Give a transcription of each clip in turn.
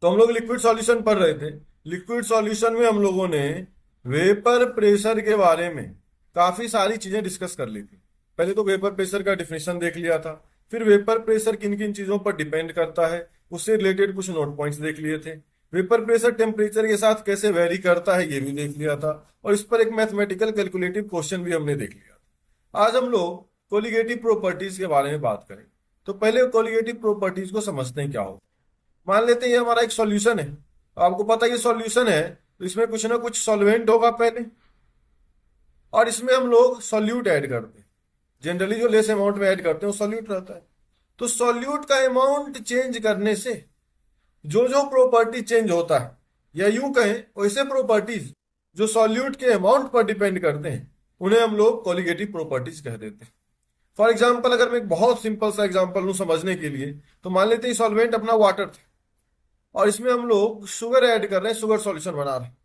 तो हम लोग लिक्विड सॉल्यूशन पढ़ रहे थे। लिक्विड सॉल्यूशन में हम लोगों ने वेपर प्रेशर के बारे में काफी सारी चीजें डिस्कस कर ली थी। पहले तो वेपर प्रेशर का डिफिनेशन देख लिया था, फिर वेपर प्रेशर किन किन चीजों पर डिपेंड करता है उससे रिलेटेड कुछ नोट पॉइंट्स देख लिए थे। वेपर प्रेशर टेम्परेचर के साथ कैसे वेरी करता है ये भी देख लिया था, और इस पर एक मैथमेटिकल कैलकुलेटिव क्वेश्चन भी हमने देख लिया था। आज हम लोग कोलिगेटिव प्रॉपर्टीज के बारे में बात करें। तो पहले कोलिगेटिव प्रॉपर्टीज को समझते हैं क्या होता है। मान लेते हैं ये हमारा एक सॉल्यूशन है, आपको पता है ये सॉल्यूशन है, तो इसमें कुछ ना कुछ सॉल्वेंट होगा पहले, और इसमें हम लोग सॉल्यूट ऐड करते हैं। जनरली जो लेस अमाउंट में ऐड करते हैं वो सॉल्यूट रहता है। तो सॉल्यूट का अमाउंट चेंज करने से जो जो प्रॉपर्टी चेंज होता है, या यूं कहें वैसे प्रॉपर्टीज जो सॉल्यूट के अमाउंट पर डिपेंड करते हैं, उन्हें हम लोग कोलिगेटिव प्रॉपर्टीज कह देते हैं। फॉर एग्जाम्पल, अगर मैं एक बहुत सिंपल सा एग्जाम्पल लूं समझने के लिए, तो मान लेते हैं सॉल्वेंट अपना वाटर था, और इसमें हम लोग शुगर ऐड कर रहे हैं, शुगर सॉल्यूशन बना रहे हैं।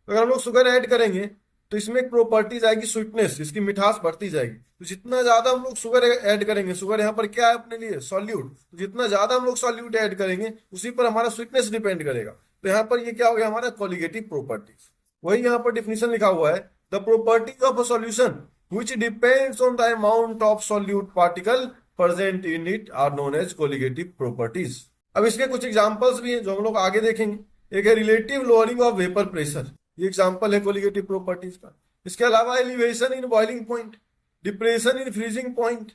तो अगर हम लोग शुगर ऐड करेंगे तो इसमें एक प्रॉपर्टीज आएगी स्वीटनेस, इसकी मिठास बढ़ती जाएगी। तो जितना ज्यादा हम लोग शुगर ऐड करेंगे, शुगर यहाँ पर क्या है अपने लिए, सॉल्यूट, तो जितना ज्यादा हम लोग सॉल्यूट ऐड करेंगे उसी पर हमारा स्वीटनेस डिपेंड करेगा। तो यहाँ पर ये क्या हो गया हमारा कोलिगेटिव प्रॉपर्टीज। वही यहाँ पर डिफिनेशन लिखा हुआ है, the properties of a solution which depends on the amount of solute particle present in it are known as colligative properties। अब इसके कुछ एग्जांपल्स भी हैं जो हम लोग आगे देखेंगे। एक है relative lowering of vapour pressure, ये एग्जांपल है कोलिगेटिव प्रॉपर्टीज का। इसके अलावा elevation in boiling point, depression in freezing point,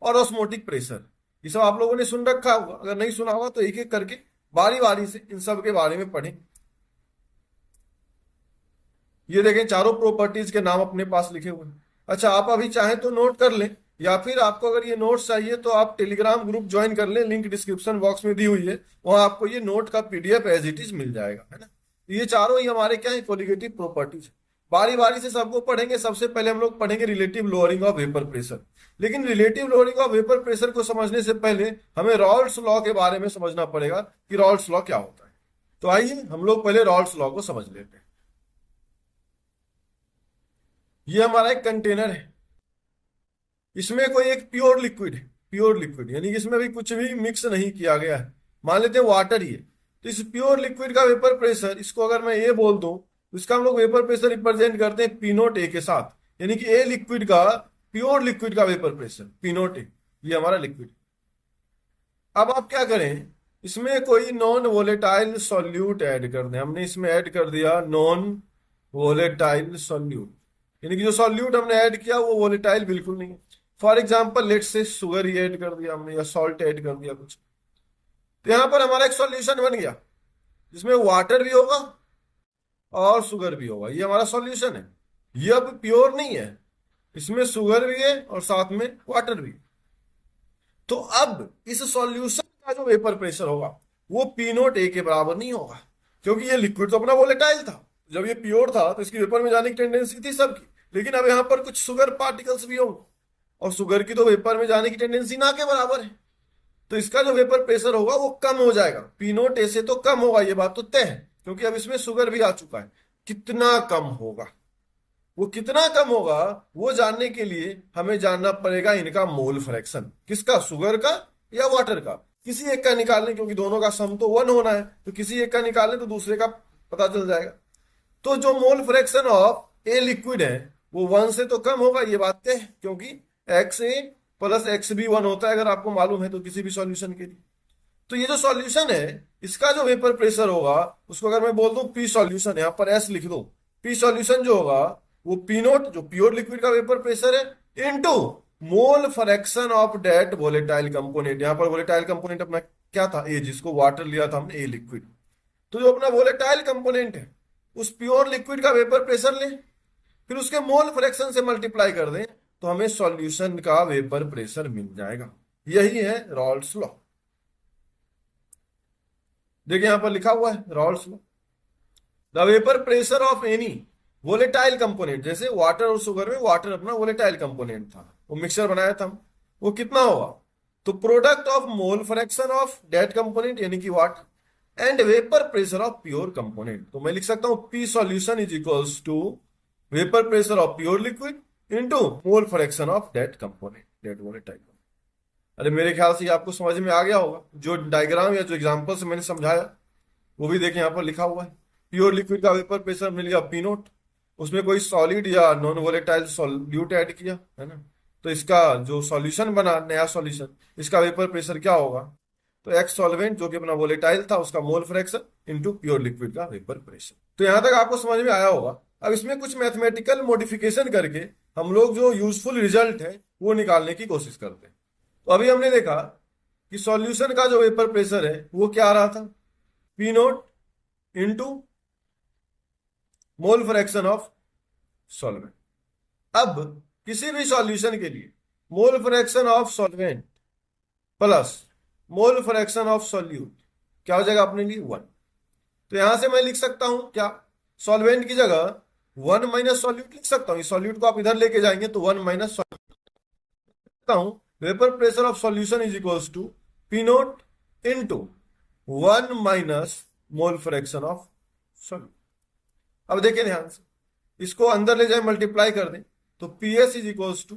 और ऑस्मोटिक प्रेशर। ये सब आप लोगों ने सुन रखा होगा, अगर नहीं सुना होगा तो एक एक करके बारी बारी से इन सब के बारे में पढ़ें। ये देखें चारों प्रॉपर्टीज के नाम अपने पास लिखे हुए हैं। अच्छा, आप अभी चाहें तो नोट कर लें, या फिर आपको अगर ये नोट्स चाहिए तो आप टेलीग्राम ग्रुप ज्वाइन कर लें, लिंक डिस्क्रिप्शन बॉक्स में दी हुई है, वहां आपको ये नोट का पीडीएफ एज इट इज मिल जाएगा, है ना। ये चारों ही हमारे क्या है, कोलिगेटिव प्रॉपर्टीज। बारी बारी से सबको पढ़ेंगे। सबसे पहले हम लोग पढ़ेंगे relative lowering of vapour pressure. लेकिन relative lowering of vapour pressure को समझने से पहले हमें रॉल्स लॉ के बारे में समझना पड़ेगा कि रॉल्स लॉ क्या होता है। तो आइए हम लोग पहले रॉल्स लॉ को समझ लेते हैं। ये हमारा एक कंटेनर है, इसमें कोई एक प्योर लिक्विड है, प्योर लिक्विड यानी कि इसमें भी कुछ भी मिक्स नहीं किया गया है। मान लेते हैं वाटर ही है, तो इस प्योर लिक्विड का वेपर प्रेशर, इसको अगर मैं ए बोल दूं तो इसका हम लोग वेपर प्रेशर रिप्रेजेंट करते हैं पी नोट ए के साथ, यानी कि ए लिक्विड का, प्योर लिक्विड का वेपर प्रेशर पी नोट ए, ये हमारा लिक्विड। अब आप क्या करें, इसमें कोई नॉन वोलेटाइल सॉल्यूट ऐड कर दें। हमने इसमें ऐड कर दिया नॉन वोलेटाइल सॉल्यूट, यानी कि जो सॉल्यूट हमने ऐड किया वो वोलेटाइल बिल्कुल नहीं है। फॉर एग्जाम्पल लेट से शुगर ही ऐड कर दिया हमने, या सॉल्ट ऐड कर दिया कुछ, तो यहां पर हमारा एक सॉल्यूशन बन गया जिसमें वाटर भी होगा और शुगर भी होगा। ये हमारा सॉल्यूशन है। ये अब प्योर नहीं है, इसमें शुगर भी है और साथ में वाटर भी है। तो अब इस सॉल्यूशन का जो वेपर प्रेशर होगा वो पी नोट ए के बराबर नहीं होगा, क्योंकि ये लिक्विड तो अपना वोलेटाइल था। जब ये प्योर था तो इसकी वेपर में जाने की टेंडेंसी थी सबकी, लेकिन अब यहाँ पर कुछ शुगर पार्टिकल्स भी होंगे, और शुगर की तो वेपर में जाने की टेंडेंसी ना के बराबर है। तो इसका जो वेपर प्रेशर होगा वो कम हो जाएगा, पी नोट ए से तो कम होगा, ये बात तो तय है, क्योंकि अब इसमें शुगर भी आ चुका है। कितना कम होगा, वो कितना कम होगा वो जानने के लिए हमें जानना पड़ेगा इनका मोल फ्रैक्शन। किसका, शुगर का या वाटर का, किसी एक का निकालने, क्योंकि दोनों का सम तो 1 होना है, तो किसी एक का निकालने तो दूसरे का पता चल जाएगा। तो जो मोल फ्रैक्शन ऑफ ए लिक्विड है वो 1 से तो कम होगा, ये बात है, क्योंकि एक्स ए प्लस एक्स बी 1 होता है, अगर आपको मालूम है तो किसी भी सॉल्यूशन के लिए। तो ये जो सॉल्यूशन है इसका जो वेपर प्रेशर होगा उसको अगर मैं बोल दूं पी सॉल्यूशन, यहां पर एस लिख दो, पी सॉल्यूशन जो होगा वो पी नोट, जो प्योर लिक्विड का वेपर प्रेशर है, into mole fraction of that volatile component. यहां पर वोलेटाइल कंपोनेंट अपना क्या था, ए, जिसको वाटर लिया था हमने, ए लिक्विड। तो जो अपना वोलेटाइल कंपोनेंट है उस प्योर लिक्विड का वेपर प्रेशर लें, फिर उसके मोल फ्रैक्शन से मल्टीप्लाई कर दें, तो हमें सॉल्यूशन का वेपर प्रेशर मिल जाएगा। यही है रॉल्स लॉ। देखिए यहां पर लिखा हुआ है Rawls law, the vapour pressure of any volatile component, जैसे वाटर और शुगर में वाटर अपना वोलेटाइल कंपोनेंट था, वो मिक्सचर बनाया था हम, वो कितना होगा, तो product of mole fraction of that component यानी कि water and vapour pressure of pure component. तो मैं लिख सकता हूं P solution is equals to vapour pressure of pure liquid into mole fraction of that component, that volatile. अरे मेरे ख्याल से आपको समझ में आ गया होगा, जो डायग्राम या जो एग्जांपल से मैंने समझाया वो भी देखें यहाँ पर लिखा हुआ है। प्योर लिक्विड का वेपर प्रेशर मिल गया पी नोट, उसमें कोई सॉलिड या नॉन वोलेटाइल सॉल्यूट ऐड किया है ना, तो इसका जो सॉल्यूशन बना नया सॉल्यूशन, इसका वेपर प्रेशर क्या होगा, तो एक्स सॉल्वेंट जो कि अपना वोलेटाइल था उसका mole fraction into pure liquid का वेपर प्रेशर। तो यहां तक आपको समझ में आया होगा। अब इसमें कुछ मैथमेटिकल मॉडिफिकेशन करके हम लोग जो यूजफुल रिजल्ट है वो निकालने की कोशिश करते हैं। तो अभी हमने देखा कि सॉल्यूशन का जो वेपर प्रेशर है वो क्या आ रहा था, P note into mole fraction of solvent. अब किसी भी सॉल्यूशन के लिए मोल fraction of solvent plus mole fraction of solute क्या हो जाएगा अपने लिए 1। तो यहां से मैं लिख सकता हूं क्या, सॉल्वेंट की जगह 1 माइनस सॉल्यूट लिख सकता हूं। इस सॉल्यूट को आप इधर लेके जाएंगे तो 1 माइनस सकता हूं, vapour pressure of solution is equals to P note into 1 minus mole fraction of solute. अब देखिए ध्यान से, इसको अंदर ले जाए मल्टीप्लाई कर दें तो P S is equals to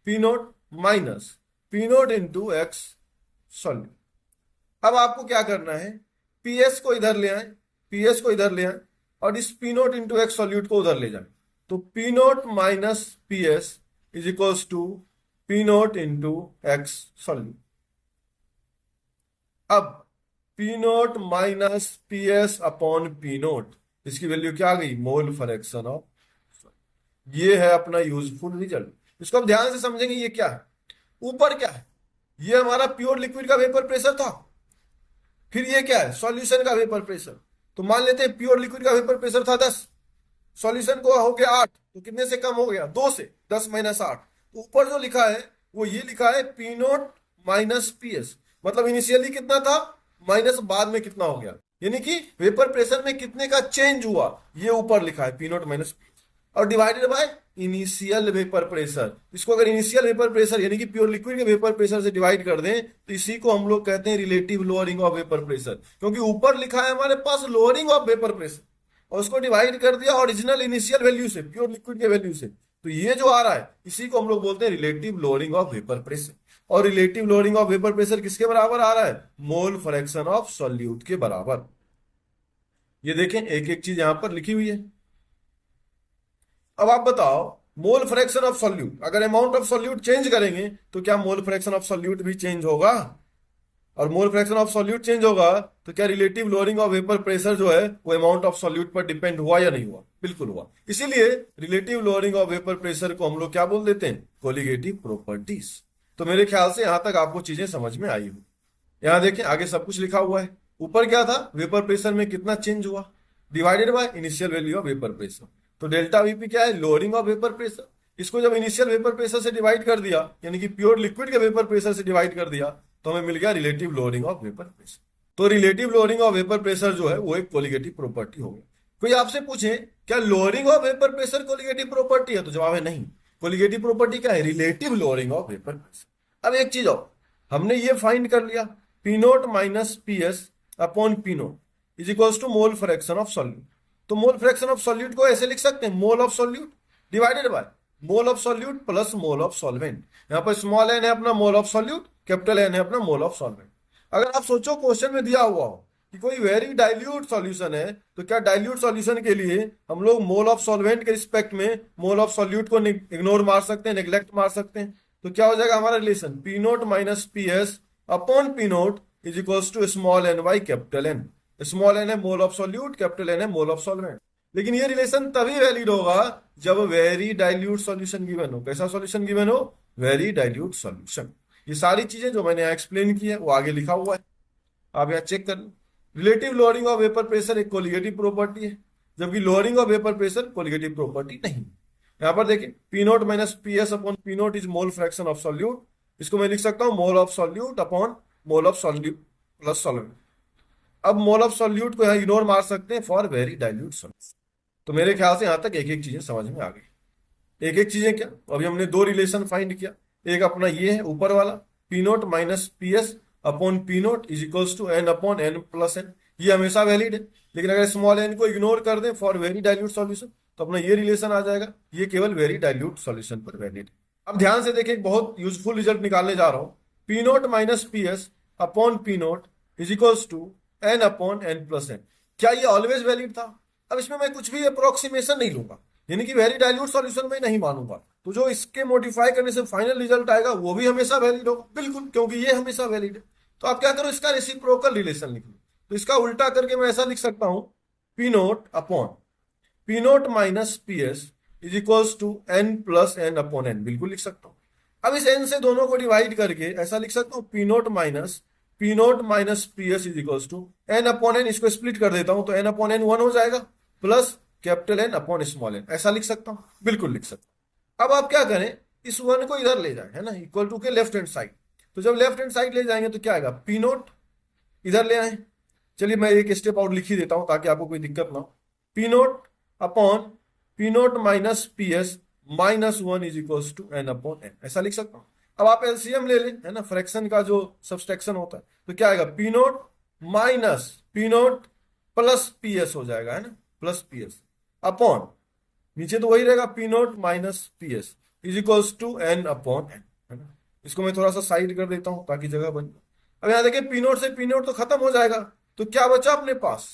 P note minus P note into X solute. अब आपको क्या करना है, पी एस को इधर ले आए, पी एस को इधर ले आए और इस P note into X solute को उधर ले जाए, तो P note minus P S is equals to P note into X solute. अब P note minus P S upon P naught, इसकी वैल्यू क्या आ गई, मोल फ्रैक्शन ऑफ। ये है अपना यूजफुल रिजल्ट। इसको अब ध्यान से समझेंगे, ये क्या है, ऊपर क्या है, ये हमारा प्योर लिक्विड का वेपर प्रेशर था, फिर ये क्या है, सॉल्यूशन का वेपर प्रेशर। तो मान लेते हैं प्योर लिक्विड का वेपर प्रेशर था 10, सॉल्यूशन को हो गया 8, तो कितने से कम हो गया, 2 से, 10 माइनस 8। तो ऊपर जो लिखा है वो ये लिखा है P note minus P S, मतलब इनिशियली कितना था माइनस बाद में कितना हो गया, यानी कि वेपर प्रेशर में कितने का चेंज हुआ, ये ऊपर लिखा है P note minus P S, और divided by initial vapour pressure. इसको अगर इनिशियल वेपर प्रेशर यानी कि प्योर लिक्विड के वेपर प्रेशर से डिवाइड कर दें तो इसी को हम लोग कहते हैं relative lowering of vapour pressure, क्योंकि ऊपर लिखा है हमारे पास लोअरिंग ऑफ वेपर प्रेशर और उसको डिवाइड कर दिया ओरिजिनल इनिशियल वैल्यू से, प्योर लिक्विड के वैल्यू से, तो ये जो आ रहा है इसी को हम लोग बोलते हैं relative lowering of vapour pressure. और relative lowering of vapour pressure किसके बराबर आ रहा है, मोल फ्रैक्शन ऑफ सॉल्यूट के बराबर। ये देखें एक एक चीज यहां पर लिखी हुई है। अब आप बताओ, मोल फ्रैक्शन ऑफ सॉल्यूट, अगर अमाउंट ऑफ सॉल्यूट चेंज करेंगे तो क्या मोल फ्रैक्शन ऑफ सॉल्यूट भी चेंज होगा, और मोल फ्रैक्शन ऑफ सॉल्यूट चेंज होगा तो क्या relative lowering of vapour pressure जो है वो अमाउंट ऑफ सॉल्यूट पर डिपेंड हुआ या नहीं हुआ, बिल्कुल हुआ। इसीलिए relative lowering of vapour pressure को हम लोग क्या बोल देते हैं, कोलिगेटिव प्रॉपर्टीज। तो मेरे ख्याल से यहां तक आपको चीजें समझ में आई हो। यहां देखें आगे सब कुछ लिखा हुआ है, ऊपर क्या था, वेपर प्रेशर में कितना चेंज हुआ divided by initial value of vapour pressure. तो डेल्टा वीपी क्या है, लोअरिंग ऑफ वेपर प्रेशर। इसको जब इनिशियल वेपर प्रेशर से डिवाइड कर दिया यानी कि प्योर लिक्विड के वेपर प्रेशर से डिवाइड कर दिया तो हमें मिल गया relative lowering of vapour pressure. तो relative lowering of vapour pressure जो है वो एक कोलिगेटिव प्रॉपर्टी हो गई। कोई आपसे पूछे क्या lowering of vapour pressure colligative property है, तो जवाब है नहीं। कोलिगेटिव प्रॉपर्टी क्या है, relative lowering of vapour pressure. अब एक चीज और, हमने ये फाइंड कर लिया P note minus P S upon P note is equals to mole fraction of solute. तो मोल फ्रैक्शन ऑफ सॉल्यूट को ऐसे लिख सकते हैं, mole of solute divided by mole of solute plus mole of solvent. यहां पर small N है अपना mole of solute, capital N है अपना मोल ऑफ सॉल्वेंट। अगर आप सोचो क्वेश्चन में दिया हुआ हो कि कोई वेरी डाइल्यूट सॉल्यूशन है, तो क्या डाइल्यूट सॉल्यूशन के लिए हम लोग मोल ऑफ सॉल्वेंट के रिस्पेक्ट में मोल ऑफ सॉल्यूट को इग्नोर मार सकते हैं, नेग्लेक्ट मार सकते हैं। तो क्या हो जाएगा हमारा relation, P note minus P S upon P note is equals to small N by capital N. Small N है mole of solute, capital N है मोल ऑफ सॉल्वेंट। लेकिन ये रिलेशन तभी वैलिड होगा जब वेरी डाइल्यूट सॉल्यूशन गिवन हो। कैसा solution given हो, वेरी डाइल्यूट सॉल्यूशन। ये सारी चीजें जो मैंने यहाँ एक्सप्लेन की है वो आगे लिखा हुआ है, आप यहाँ चेक कर लो। Relative lowering of vapour pressure एक कोलिगेटिव प्रॉपर्टी है, जबकि lowering of vapour pressure colligative property नहीं। यहाँ पर देखिए P note minus P S upon P note is mole fraction of solute. इसको मैं लिख सकता हूँ mole of solute upon mole of solute plus solvent. अब मोल ऑफ सॉल्यूट को यहाँ इग्नोर मार सकते हैं फॉर वेरी डाइल्यूट सॉल्यूशन। तो मेरे ख्याल से यहां तक एक एक चीजें समझ में आ गई। एक एक चीजें क्या, अभी हमने दो रिलेशन फाइंड किया, एक अपना ये है ऊपर वाला P note minus P S upon P note is equals to N upon N plus N, ये हमेशा वैलिड है। लेकिन अगर स्मॉल एन को इग्नोर कर दें फॉर वेरी डाइल्यूट सॉल्यूशन तो अपना ये रिलेशन आ जाएगा, ये केवल वेरी डाइल्यूट सॉल्यूशन पर वैलिड है। अब ध्यान से देखें, एक बहुत यूजफुल रिजल्ट निकालने जा रहा हूं। P note minus P S upon P note is equals to N upon N plus N, क्या ये ऑलवेज वैलिड था? अब इसमें मैं कुछ भी अप्रोक्सीमेशन नहीं लूंगा, यानी कि वेरी डाइल्यूट सॉल्यूशन में नहीं मानूंगा, तो जो इसके मॉडिफाई करने से फाइनल रिजल्ट आएगा वो भी हमेशा वैलिड होगा, बिल्कुल, क्योंकि ये हमेशा वैलिड है। तो आप क्या करो, इसका रेसिप्रोकल रिलेशन लिख लो। तो इसका उल्टा करके मैं ऐसा लिख सकता हूं, P nought upon P note minus P S is equals to N plus N upon N, बिल्कुल लिख सकता हूं। अब इस एन से दोनों को डिवाइड करके ऐसा लिख सकता हूं, P note minus P S is equals to N upon N. इसको स्प्लिट कर देता हूं तो एन अपॉन एन 1 हो जाएगा, plus capital N upon small N, ऐसा लिख सकता हूं, बिल्कुल लिख सकता हूं। अब आप क्या करें, इस 1 को इधर ले जाए, है ना, इक्वल टू के लेफ्ट हैंड साइड। तो जब लेफ्ट हैंड साइड ले जाएंगे तो क्या आएगा, पी नोट इधर ले आए। चलिए मैं एक स्टेप और लिख ही देता हूं ताकि आपको कोई दिक्कत ना हो। P nought upon P note minus P S minus 1 is equals to N upon N, ऐसा लिख सकता हूं। अब आप एलसीएम ले लें, है ना, फ्रैक्शन का जो सब्सट्रैक्शन होता है, तो क्या आएगा, P note minus P note plus P S हो जाएगा, है ना, प्लस पी एस अपॉन, नीचे तो वही रहेगा, P note minus P S is equals to N upon N, है ना। इसको मैं थोड़ा सा साइड कर देता हूं ताकि जगह बन जाए। अब यहां देखिए, पी नोट से पी नोट तो खत्म हो जाएगा, तो क्या बचा अपने पास,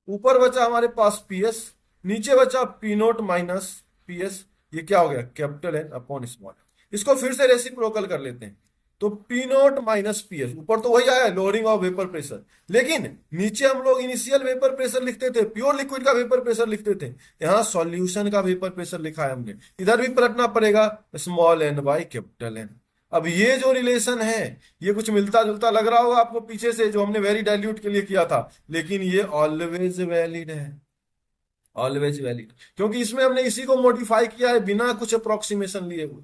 ऊपर बचा हमारे पास पी एस, नीचे बचा P note minus P S, ये क्या हो गया, कैपिटल एन अपॉन स्मॉल। इसको फिर से रेसिप्रोकल कर लेते हैं, तो P note minus P S, ऊपर तो वही आया लोअरिंग ऑफ वेपर प्रेशर, लेकिन नीचे हम लोग इनिशियल वेपर प्रेशर लिखते थे, प्योर लिक्विड का वेपर प्रेशर लिखते थे, यहाँ सॉल्यूशन का वेपर प्रेशर लिखा है हमने, इधर भी पलटना पड़ेगा, small N by capital N. अब ये जो रिलेशन है ये कुछ मिलता जुलता लग रहा होगा आपको पीछे से, जो हमने वेरी डाइल्यूट के लिए किया था, लेकिन ये ऑलवेज वैलिड है, ऑलवेज वैलिड, क्योंकि इसमें हमने इसी को मॉडिफाई किया है बिना कुछ अप्रोक्सीमेशन लिए हुए।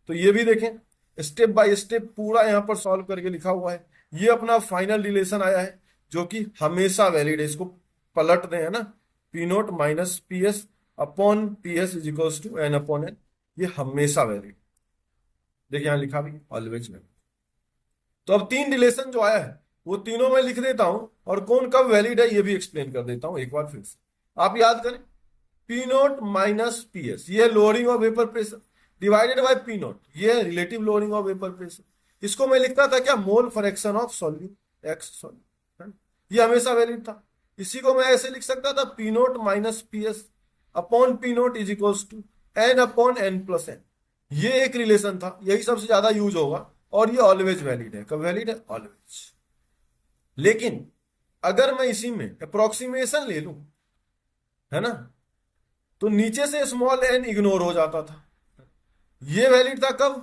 तो ये भी देखें, स्टेप बाय स्टेप पूरा यहां पर सॉल्व करके लिखा हुआ है, ये अपना फाइनल रिलेशन आया है जो कि हमेशा वैलिड है। इसको पलट दें, है ना, P note minus P S upon P S is equals to N upon N, ये हमेशा वैलिड, देखिए यहां लिखा भी ऑलवेज वैलिड। तो अब 3 रिलेशन जो आया है वो तीनों में लिख देता हूं, और कौन कब वैलिड है ये भी एक्सप्लेन कर देता हूं एक बार फिर से। आप याद करें, P note minus P S ये lowering of vapour pressure, divided by P naught ये relative lowering of vapour pressure. इसको मैं लिखता था क्या, mole fraction of solute X solute, ये हमेशा वैलिड था। इसी को मैं ऐसे लिख सकता था, P note minus P S upon P note is equals to N upon N plus N, ये एक रिलेशन था, यही सबसे ज्यादा यूज होगा, और ये ऑलवेज वैलिड है। कब वैलिड है, ऑलवेज। लेकिन अगर मैं इसी में अप्रोक्सीमेशन ले लूं, है ना, तो नीचे से स्मॉल एन इग्नोर हो जाता था। ये वैलिड था कब,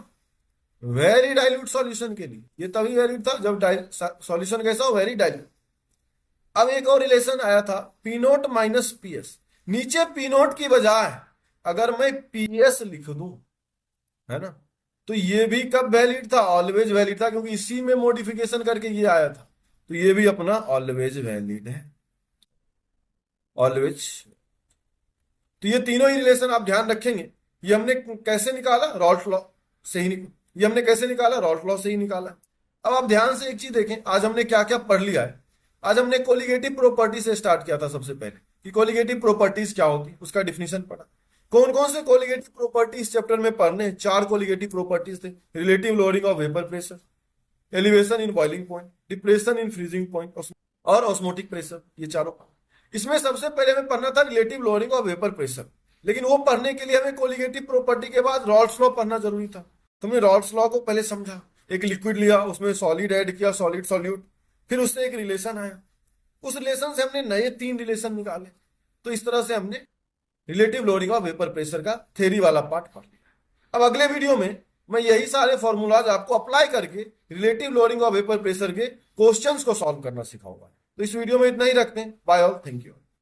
वेरी डाइल्यूट सॉल्यूशन के लिए, ये तभी वैलिड था जब सॉल्यूशन कैसा हो, वेरी डाइल्यूट। अब एक और रिलेशन आया था, P note minus P S, नीचे पी नोट की बजाय अगर मैं पी एस लिख दूं, है ना, तो ये भी कब वैलिड था, ऑलवेज वैलिड था, क्योंकि इसी में मॉडिफिकेशन करके ये आया था, तो ये भी अपना ऑलवेज वैलिड है, ऑलवेज। तो ये तीनों ही रिलेशन आप ध्यान रखेंगे। ये हमने कैसे निकाला, रॉल्फ लॉ से ही ये हमने कैसे निकाला, रॉल्फ लॉ से ही निकाला। अब आप ध्यान से एक चीज देखें, आज हमने क्या क्या पढ़ लिया है। आज हमने कोलिगेटिव प्रॉपर्टी से स्टार्ट किया था सबसे पहले, कि कोलिगेटिव प्रॉपर्टीज क्या होती, उसका डिफिनेशन पढ़ा। कौन कौन से कोलिगेटिव प्रॉपर्टीज चैप्टर में पढ़ने, 4 कोलिगेटिव प्रॉपर्टीज थे, relative lowering of vapour pressure, elevation in boiling point, depression in freezing point, और ऑस्मोटिक प्रेशर, ये चारों। इसमें सबसे पहले हमें पढ़ना था relative lowering of vapour pressure, लेकिन वो पढ़ने के लिए हमें कोलिगेटिव प्रॉपर्टी के बाद रॉल्फ्स लॉ पढ़ना जरूरी था। तो हमने रॉल्फ्स लॉ को पहले समझा, एक लिक्विड लिया, उसमें सॉलिड ऐड किया, सॉलिड सॉल्यूट, फिर उससे एक रिलेशन आया, उस रिलेशन से हमने नए 3 रिलेशन निकाले। तो इस तरह से हमने relative lowering of vapour pressure का थ्योरी वाला पार्ट पढ़ लिया। अब अगले वीडियो में मैं यही सारे फॉर्मूलाज आपको अप्लाई करके relative lowering of vapour pressure के क्वेश्चंस को सॉल्व करना सिखाऊंगा। तो इस वीडियो में इतना ही रखते हैं। Bye all, thank you.